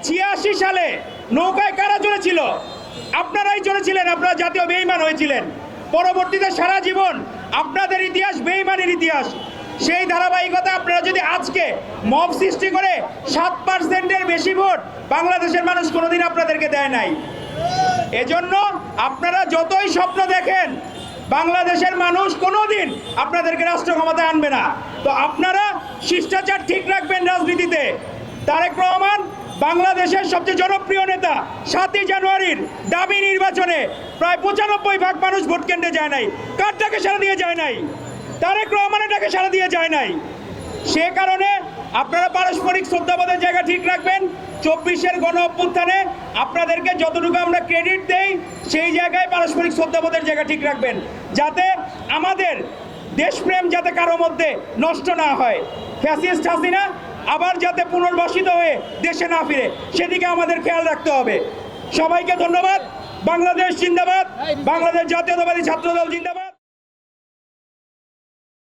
86 সালে নৌকায় কারা চলেছিল? আপনারাই চলেছিলেন, আপনারা জাতীয় বেঈমান হয়েছিলেন। পরবর্তীতে সারা জীবন আপনাদের ইতিহাস বেঈমানের ইতিহাস। সেই ধারাবাহিকতা আপনারা যদি আজকে মব সৃষ্টি করে 7%-এর বেশি ভোট বাংলাদেশের মানুষ কোনোদিন আপনাদেরকে দেয় নাই। এজন্য আপনারা যতই স্বপ্ন দেখেন, বাংলাদেশের মানুষ কোনোদিন আপনাদেরকে রাষ্ট্র ক্ষমতায় আনবে না। তো আপনারা শিষ্টাচার ঠিক রাখবেন রাজনীতিতে। তারেক রহমান বাংলাদেশের সবচেয়ে জনপ্রিয় নেতা। 7ই জানুয়ারির দাবি নির্বাচনে প্রায় 95% মানুষ ভোট কেন্দ্রে যায় নাই। কার ডাকে সাড়া দিয়ে যায় নাই? তারেক রহমানের ডাকে সাড়া দিয়ে যায় নাই। সে কারণে আপনারা পারস্পরিক শ্রদ্ধাবোধের জায়গা ঠিক রাখবেন। 24-এর গণ অভ্যুত্থানে আপনাদেরকে যতটুকু আমরা ক্রেডিট দেই, সেই জায়গায় পারস্পরিক শ্রদ্ধাবোধের জায়গা ঠিক রাখবেন, যাতে আমাদের দেশপ্রেম যাতে কারো মধ্যে নষ্ট না হয়। ফ্যাসিস্ট হাসিনা আবার যাতে পুনর্বাসিত হয়ে দেশে না ফিরে, সেদিকে আমাদের খেয়াল রাখতে হবে। সবাইকে ধন্যবাদ। বাংলাদেশ জিন্দাবাদ। বাংলাদেশ জাতীয়তাবাদী ছাত্রদল জিন্দাবাদ।